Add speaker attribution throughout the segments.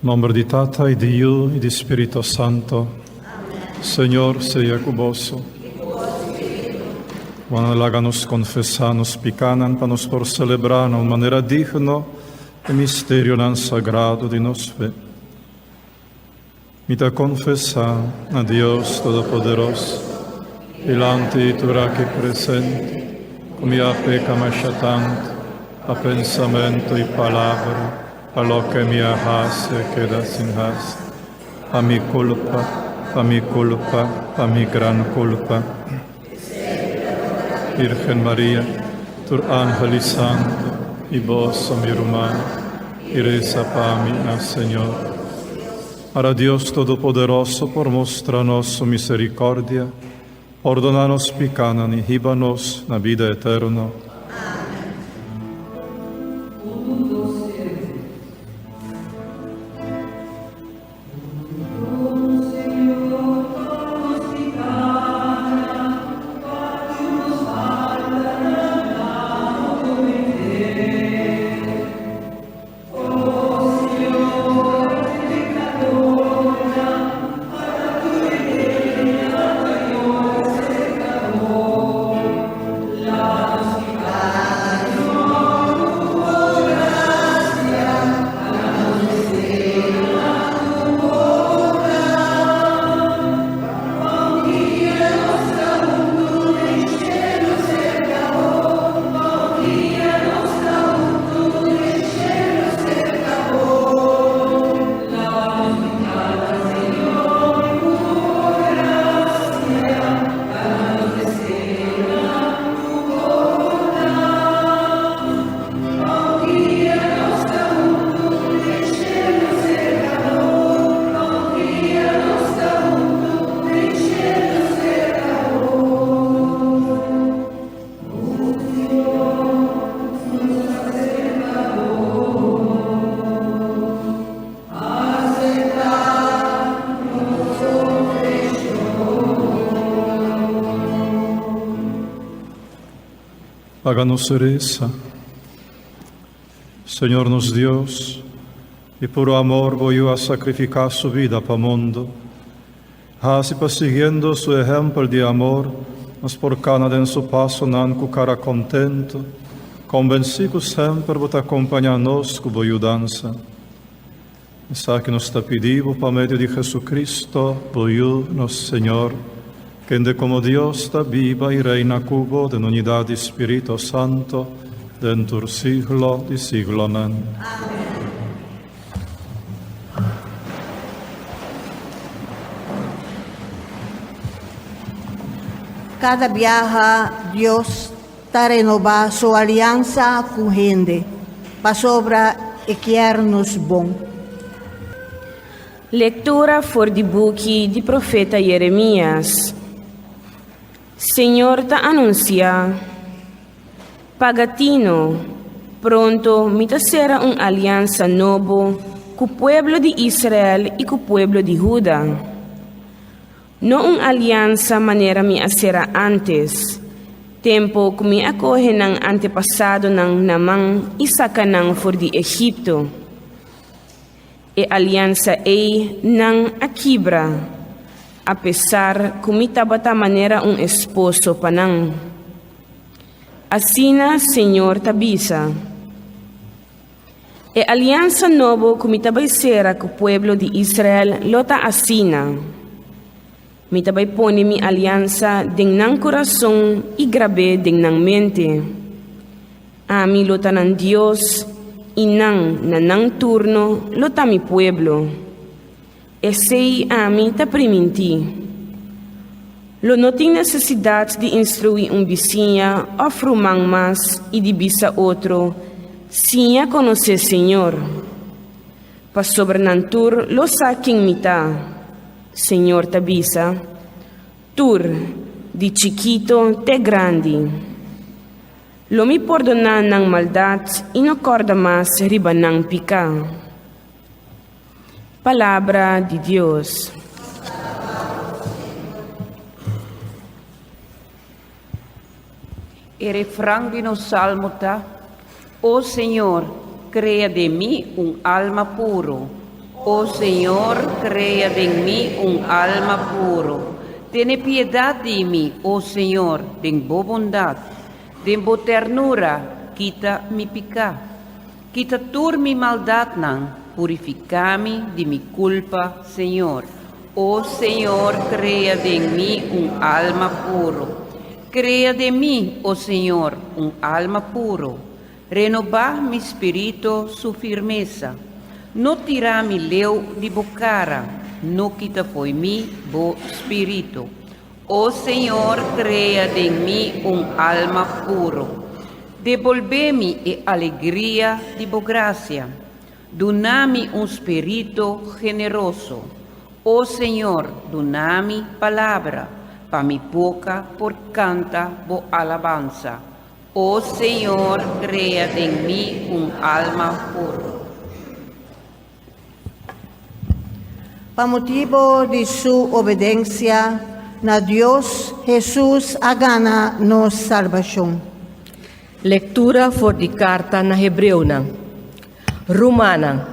Speaker 1: Nombre di Tata e di Io e di Spirito Santo. Señor sea con vos. Cuando láganos confesanos picanan para nos por celebrar de manera digna el misterio tan sagrado de nos fe. Mita confesa a Dios Todopoderoso, delante de tu que presente, como ya peca más tanto, a pensamento y palabra, a lo que me hace queda sin hace, a mi culpa, a mi gran culpa. Virgen María, tu ángel y santo, y vos, mi hermano, y reza para mí, Señor. Para Dios Todopoderoso, por mostrarnos su misericordia, ordonanos picanan y híbanos na vida eterna. Háganos reza. Señor nos Dios, y por amor voy a sacrificar su vida para el mundo. Así siguiendo su ejemplo de amor, nos por cana en su paso nanco cara contento, convencido siempre de acompañarnos con ayudanza. Esa que nos está pedido por medio de Jesucristo, nos Señor, que de como Dios está viva y reina cubo de unidad de Espíritu Santo, dentro del siglo de siglo. Amén.
Speaker 2: Cada viaja, Dios está renovando su alianza con gente, para sobra e querernos bom.
Speaker 3: Lectura for di buchi di profeta Jeremias. Senhor ta anuncia, pagatino, pronto me será una alianza novo con el pueblo de Israel y con el pueblo de Judá. No una alianza manera me será antes, tempo que me acoge ng antepasado ng namang isaka ng for di Egipto. E alianza ng akibra, a pesar que me tabata manera un esposo panang. Asina, Señor, tabisa. E alianza novo que me tabaisera con el pueblo de Israel lota asina. Me tabay pone mi alianza den ng corazón y grabe den ng mente. Ami lota ng Dios y nang turno lota mi pueblo. Esei a mim ta priminti. Lo não tem necessidade de instruir vizinha, ofrumang mas e de bisa outro, sinha conhecer Senhor. Pa sobrenantur lo saking mita, Senhor tabisa, tur, di chiquito te grandi. Lo mi perdonan ng maldad e no corda mas ribanang pika. Palabra de Dios.
Speaker 4: El refrán de los salmos está: oh Señor, crea de mí un alma puro. Oh Señor, crea en mí un alma puro. Tiene piedad de mí, oh Señor, den bondad. Den ternura, quita mi pecado. Quita tur mi maldad, purificame de mi culpa, Señor. Oh Señor, crea en mí un alma puro. Crea de mí, oh Señor, un alma puro. Renova mi espíritu su firmeza. No tira mi leu de bocara, no quita foi mí bo espíritu. Oh Señor, crea en mí un alma puro. Devolve-me a alegria de boa gracia. Dona-me um espírito generoso. Oh Senhor, dona-me palavra, para mi boca por canta bo alabanza. Oh Senhor, crea em mim alma puro.
Speaker 2: Pa motivo de su obediencia, na Dios Jesús agana nos salvación.
Speaker 5: Lectura for di carta na Hebreu na. Romana.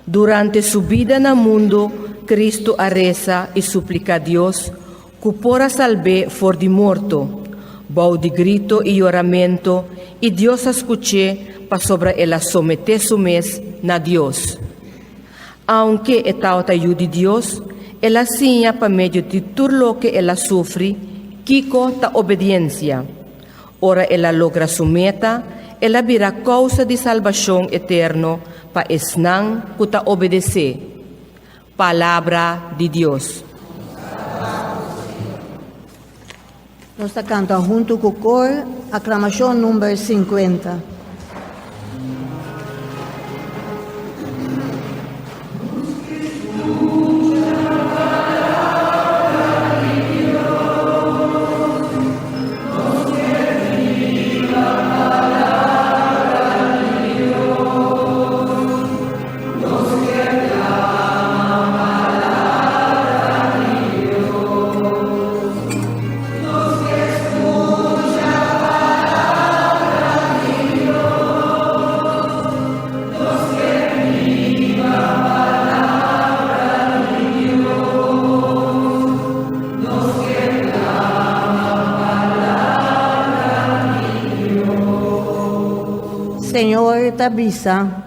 Speaker 5: Durante su vida na mundo, Cristo arreza e suplica a Dios que pora salve for di morto. Bau di grito e oramento, e Dios escuche pa sobra ela somete su mes na Dios. Aunque etau ta ayudi Dios, ela sinha pa medio de tudo lo que ela sufre, kiko ta obediencia. Ora ela logra su meta, ela virá causa de salvação eterno pa esnang kuta obedecer. Palabra de Dios.
Speaker 2: Nos canta junto con cor, aclamación número 50. Senhor tabisa,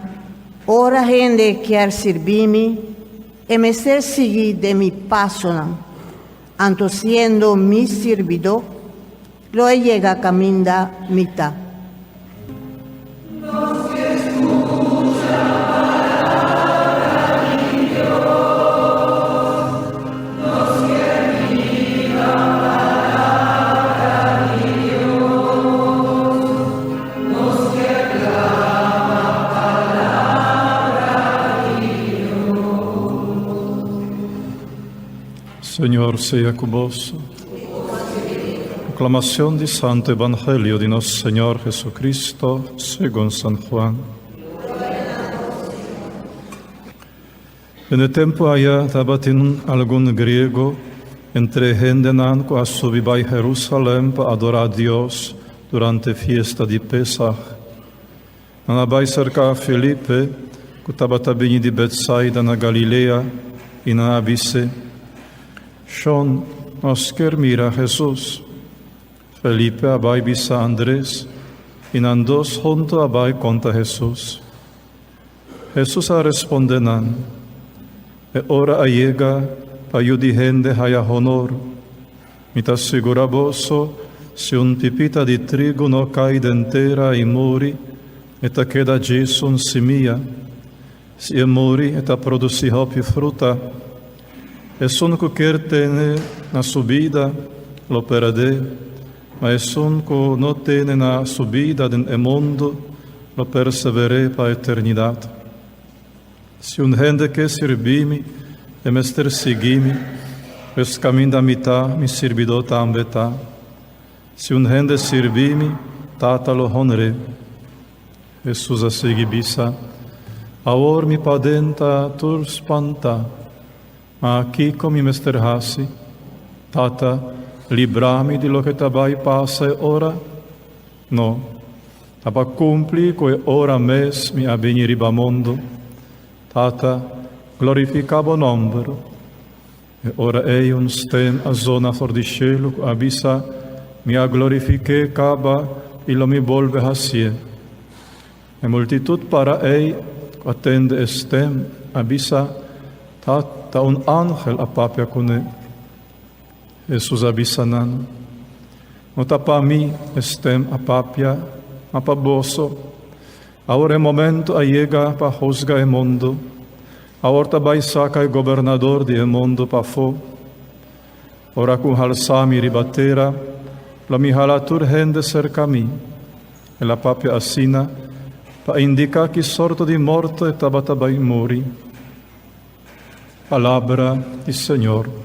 Speaker 2: ora gente quer servir-me, e me ser seguir de mi passo, anto siendo mi servidor, lo llega caminda mitad.
Speaker 1: Señor sea con vos. Proclamación del Santo Evangelio de nuestro Señor Jesucristo según San Juan. En el tiempo allá debatían algún griego entre gente que a subir a Jerusalén para adorar a Dios durante fiesta de Pesach. Nanabaj cerca a Filipe, que estaba también de Betsaida na Galilea, y nanabise, Shon nos quer mira Jesus. Felipe abai bisa Andrés, y nandos junto abai conta Jesus. Jesus a respondenan, e ora llega pa yudi gente haya honor. Mita segura boso, se un pipita di trigo no cae entera e mori, eta queda Jason simia. Se e mori, eta produci hopi fruta, e son que quer ter na subida, lo perde, mas son que não tem na subida do mundo, lo persevere para a eternidade. Se um gente quer servir-me, e me ester seguir-me, es caminho da mitad, me servidor também está. Se um gente servir-me, tata lo honre. Jesus a seguir bisa, aor mi padenta tur spanta, ma aqui como me esterhasi, tata, librami di lo che tabai passa ora? No, taba cumpli coi ora mes mi abini ribamondo, tata, glorificabo nombro, e ora eium stem a zona for di cielo, abisa, mia glorifique caba, ilo mi volve hasie. E multitud para ei, attende estem, abisa, ta un ángel apapia cune. Jesus abisanan, nota pa mi estem apapia, mapaboso, ahora momento allega pa juzga e mundo, ahora vai saca e governador di e mundo pa fo, ora cum halsami ribatera, la mi halatur hende cerca mi, e la papia assina, pa indica chi sorto di morte e tabata vai mori. Palabra di Señor.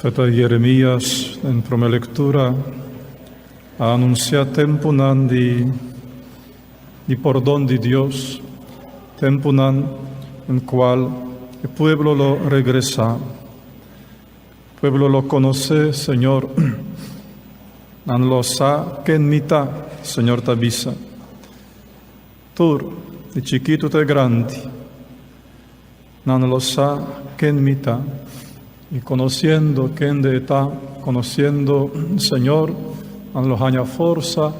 Speaker 1: Profeta Jeremías, en prima lectura, ha anunciado tempunan di perdón de Dios, tempunan en cual el pueblo lo regresa. El pueblo lo conoce, Señor, nan lo sa que en mitad, Señor, te avisa. Tú, de chiquito te grande, nan lo sa que en mitad. Y conociendo que en de está, conociendo Señor, han los años fuerza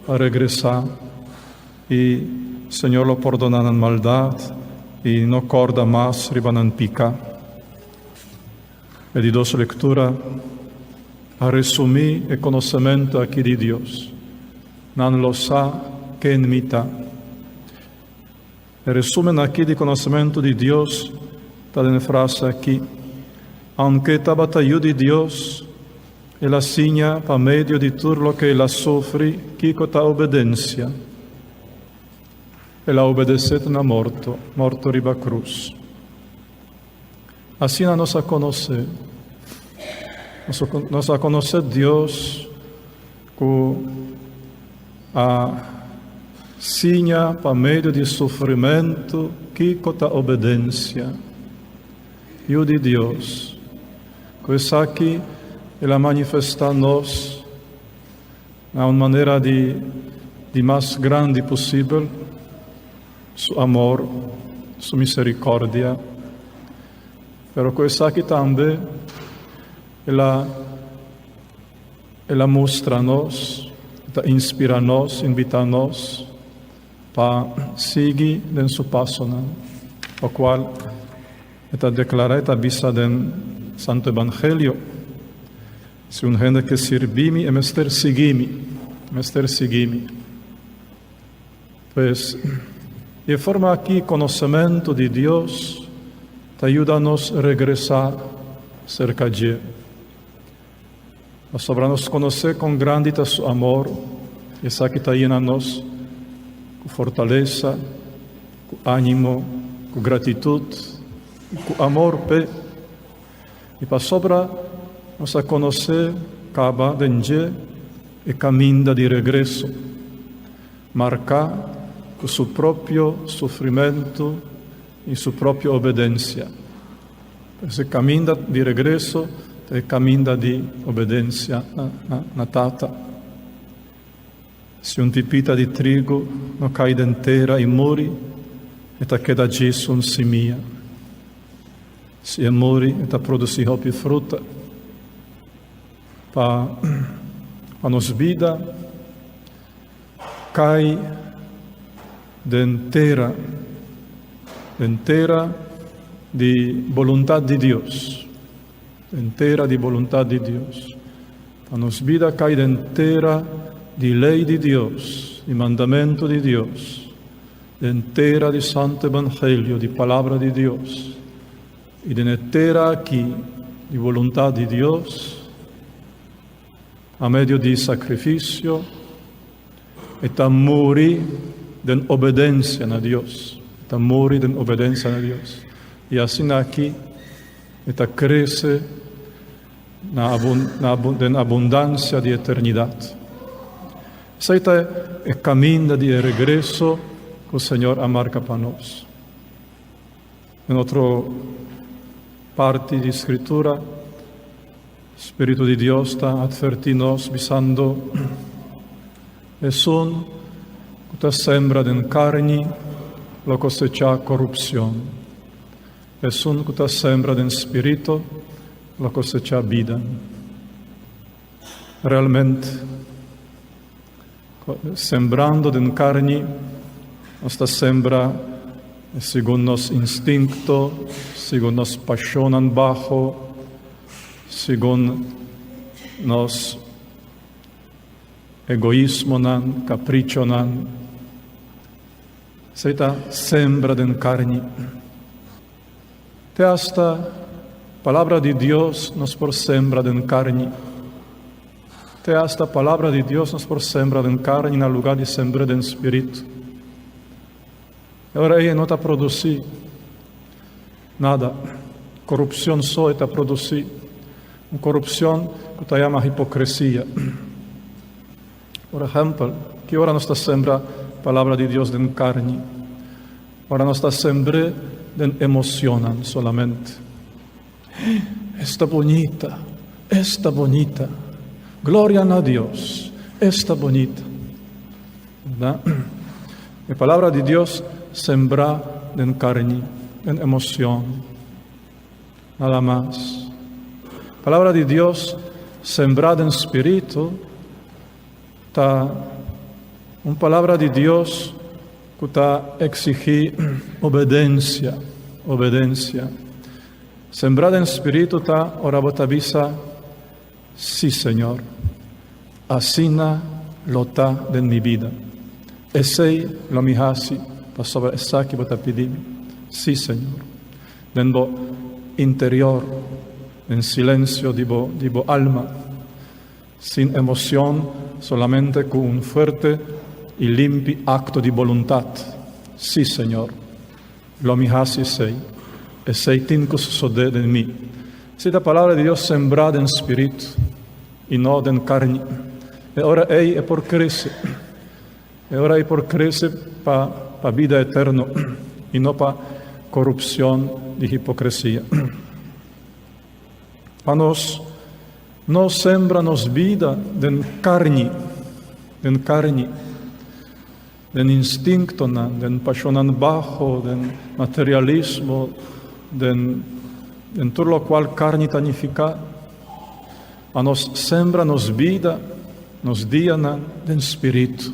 Speaker 1: a regresar. Y Señor lo perdonan en maldad y no corda más ribanan pica. E di dos lectura a resumir el conocimiento aquí de Dios. Nan lo sa que en mitad. El resumen aquí de conocimiento de Dios está en la frase aquí. Aunque tabatayu de Dios, e la signa pa medio di tur lo que la sofri, kiko ta obedencia. E la obedecet na morto riba cruz. Así nos a conocer. Nos a conocer Dios con a signa pa medio di sofrimento, kiko ta obedencia. Io di Dios. Questa aqui ela manifesta-nos na uma maneira de mais grande possível su amor, su misericórdia. Pero questa aqui também ela mostra-nos, ela inspira-nos, invita-nos para seguir em seu passo, o qual ela declara, ela avisa Santo Evangelio, se un gente que servimi e mester seguimi. Pues, de forma aquí, conocimiento de Dios, te ayuda a nos regresar cerca de Él. Para nos conocer con grande su amor, y esa que te llena a nos con fortaleza, con ánimo, con gratitud, con amor, e para sobra nos a conocer caba denge e caminda de regresso, marcar com seu próprio sofrimento e sua própria obediência. Esse caminda de regresso é caminda de obediência na tata. Se pipita de trigo não cai inteira e morre, esta queda disso um simia. Se é mori, está produzindo hopi fruta para nos vida, cai de inteira de vontade de Deus, inteira de vontade de Deus. Para nos vida cai de inteira de lei de Deus, de mandamento de Deus, de inteira de Santo Evangelho, de palavra de Deus. E de inteira aqui de vontade de Deus, a meio de sacrifício, e morrer de obediência a Deus. Morrer de obediência a Deus. E assim aqui, cresce na abundância de eternidade. Esse é o caminho de regresso que o Senhor amarca para nós. Em outra parte de Escritura, Spiritul di Dios ta adverti nos visando esun cuta sembra den carni lo cosecha corrupción. Esun cuta sembra den spirito lo cosecha vida. Realmente, sembrando den carni, esta sembra según nos instinto, según nos pasionan bajo, según nos egoísmo nan, capricho nan, seta sembra den carni. Te hasta palabra de Dios nos por sembra den carni. Te hasta palabra de Dios nos por sembra den carni na lugar de sembra den espírito. Agora ella não está produzindo nada. Corrupção só está produzindo. Uma corrupção que está chama hipocrisia. Por exemplo, que ora não está sembra a palavra de Deus den carne. Ora não está sembra den emocionan solamente. Está bonita, está bonita. Glória a Deus, está bonita. ¿Verdad? La palabra de Dios sembra en carne, en emoción, nada más. La palabra de Dios sembrada en espíritu, está una palabra de Dios que está exige obediencia, obediencia. Sembrada en espíritu está ora botavisa, sí Señor, asina lo está de mi vida. Ese lo mi hasi, pasaba esa que vos te pedí. Sí, Señor. Dentro interior, en silencio de bo alma, sin emoción, solamente con un fuerte y limpio acto de voluntad. Sí, Señor. Lo mi hasi sei. Ese tincus sode de mí. Esta palabra de Dios sembrada en espíritu y no en carne. Y ahora ella es por crecer. E ora é por crescer para a vida eterna e não para corrupção de hipocrisia. Para nós, não sembra-nos vida de carne, de instinto, de paixão baixo, de materialismo, de tudo o qual carne tanifica. A nós sembra-nos vida, nos dia de espírito.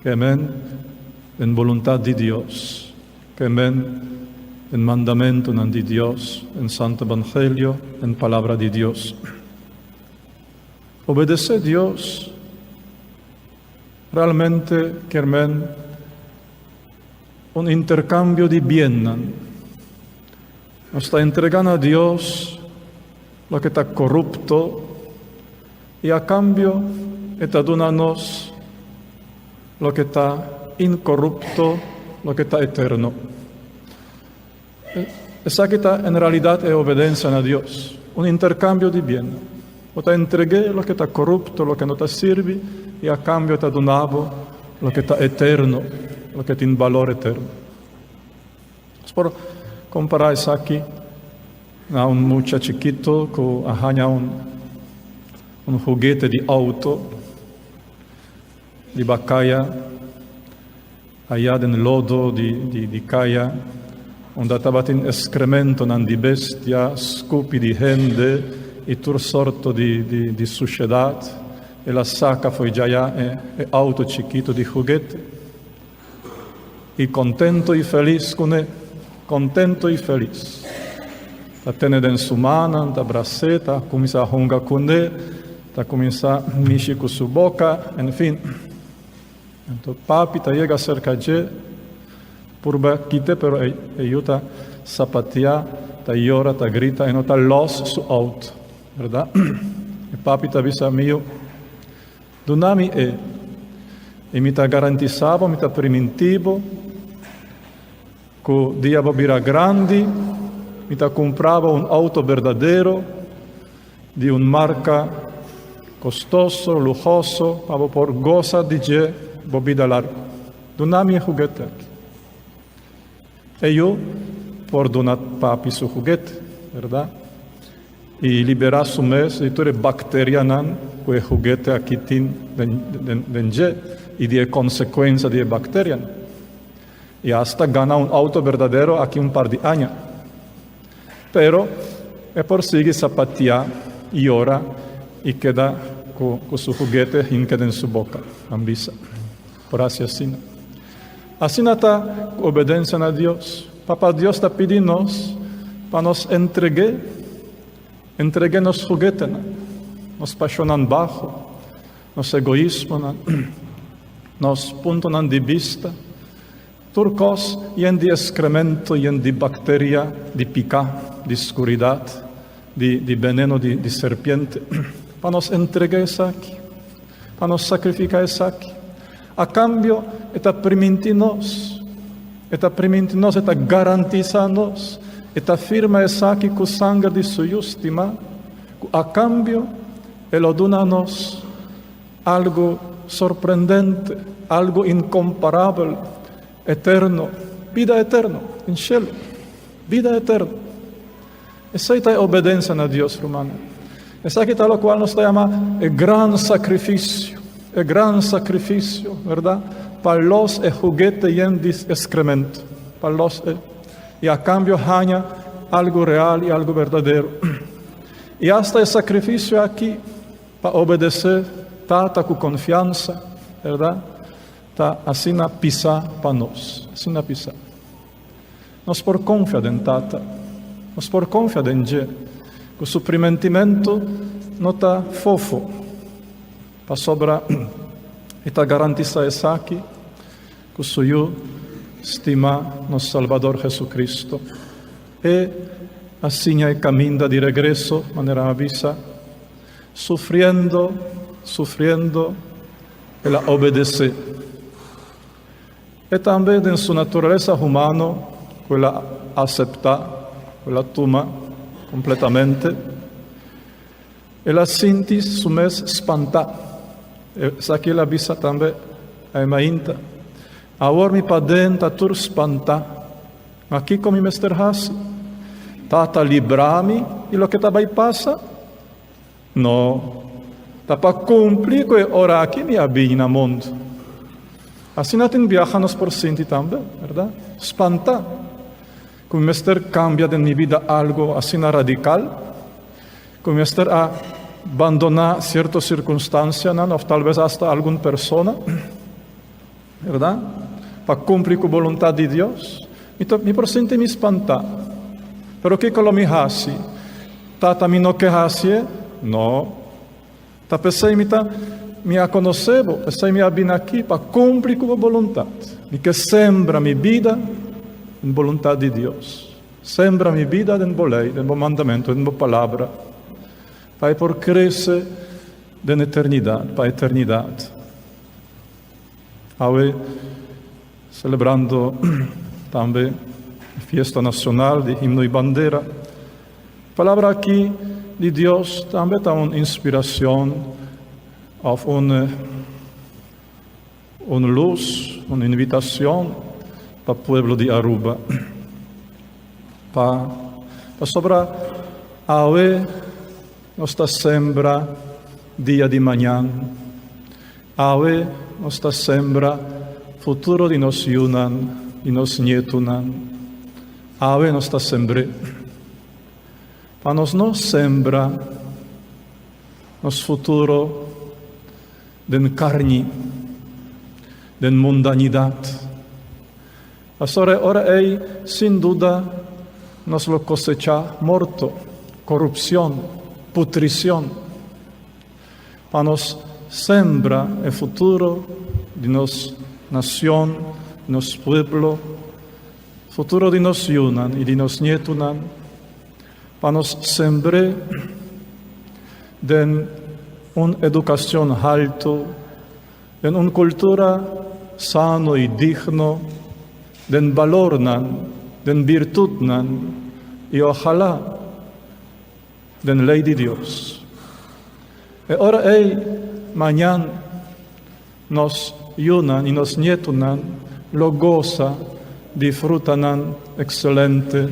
Speaker 1: Que amén en voluntad de Dios, que amén en mandamento de Dios, en Santo Evangelio, en palabra de Dios. Obedecer a Dios realmente que amén un intercambio de bien. Nos está entregando a Dios lo que está corrupto y a cambio está dándonos lo que está incorrupto, lo que está eterno. Esa que está en realidad es obediencia a Dios, un intercambio de bien. O te entregué lo que está corrupto, lo que no te sirve, y a cambio te donavo lo que está eterno, lo que tiene valor eterno. Es por comparar eso aquí a un muchacho chiquito que arranha un juguete de auto, de bacaia, allá en el lodo de caia, onde estava tendo excremento de bestia, scupi de gente e tudo sorto de suciedade. Ela saca foi já auto chiquito de juguete. E contento e feliz com ele, contento e feliz. Está tendo em sua mão, está braceta, começa a roncar com ele, está começa a mexer com sua boca, enfim. Então, papi está chega cerca de por quite, pero eu está sapatear, está llora, está grita, e não está los su auto, verdade? E papi está avisa meu, do nome e me está garantizado, me está preventivo, que o dia virá grande, me está comprava auto verdadeiro, de marca costoso, lujoso, para por gozar de bebida larga. Do nome é juguete. E eu, por donar papi su juguete, verdade? y libera su mes y tu bacterianan que juguete aquí den y de consecuencia de bacterian. Y hasta gana un auto verdadero aquí un par de años. Pero por sigue zapatía y ora y queda con su juguete hinqueda en su boca, ambisa. Por así así. Así está obediencia a Dios. Papá Dios está pidiendo para nos entregue nos juguete, nos pasionan bajo, nos egoísmo, nos puntos de vista, turcos y en de excremento y en de bacteria, de pica, de oscuridad, de veneno de serpiente, para nos entregar eso aquí, para nos sacrificar eso aquí. A cambio, está permitindo-nos, está garantizando-nos, está firma eso aquí con sangue de su justima. A cambio, Él dona-nos algo sorprendente, algo incomparable, eterno, vida eterna, en cielo, vida eterna. Esa es la obediencia a Dios, hermano. Esa es lo cual nos llama el gran sacrificio, ¿verdad? Para los juguete y en excremento, para los y a cambio haya algo real y algo verdadero. Y hasta el sacrificio aquí, para obedecer, tata con confianza, ¿verdad? Ta así na pisa para nos, así na pisa. Nos por confiar en tata, nos por confiar en je, que su primentimento no está fofo, para sobra, está garantiza es aquí, que su yo estima nos Salvador Jesucristo. Y así el camino de regreso, manera avisa, sufriendo, el obedecer. Y también en su naturaleza humana, que la acepta, que la toma completamente. Y la sintis su mes espanta. Es aquí la avisa también a Emainta. Ahora mi padenta tur spanta. Aquí como mi mester hasi. Tata librami e lo que tabai passa? No. Tá para cumprir que ora aqui me habita na mundo. Assim não tem viajanos por sinti também, verdade? Spanta. Como mester cambia de minha vida algo assim radical. Como mester a abandonar certas circunstâncias, ou talvez hasta alguma persona. ¿Verdad? Para cumplir con voluntad de Dios. Mi presente me espanta. Pero ¿qué lo me hace? Tata mi no que hace? No. Ta pensei me a conocebo, pensei me a vir aqui para cumprir con voluntad. Y que sembra mi vida en voluntad de Dios. Sembra mi vida en volei, en mandamento, en palabra. Para por crecer en eternidad, para eternidad. Hoy, celebrando también la fiesta nacional de himno y bandera, palabra aquí de Dios también está una inspiración, una luz, una invitación para el pueblo de Aruba. Para sobrar, hoy nos sembra día de mañana, hoy nos sembra futuro de nos yunan y nos nietunan. Ave nos sembré. Para nos no sembra nos futuro de carne, de mundanidad. Ahora sin duda nos lo cosecha muerto, corrupción, putrición. Para nos sembra el futuro de nos nación, de nos pueblo, futuro de nos yunan y de nos nietunan, para nos sembrar de una educación alta, en una cultura sano y digno, de valor, de virtud, y ojalá de ley de Dios. Y ahora mañana nos yunan y nos nietunan, lo goza, disfrutan excelente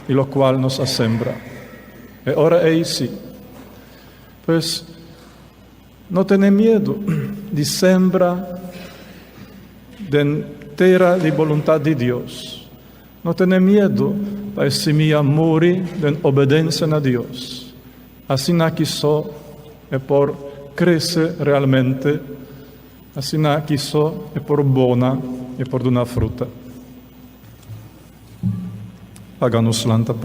Speaker 1: y lo cual nos asembra. e ora ei sì. Pues no tiene miedo di sembra dentera di volontà di Dios. No tiene miedo para esse mi amori den obedencia a Dios. Así na quiso e por crece realmente, así na quiso e por buona e por una fruta. Paganos lanta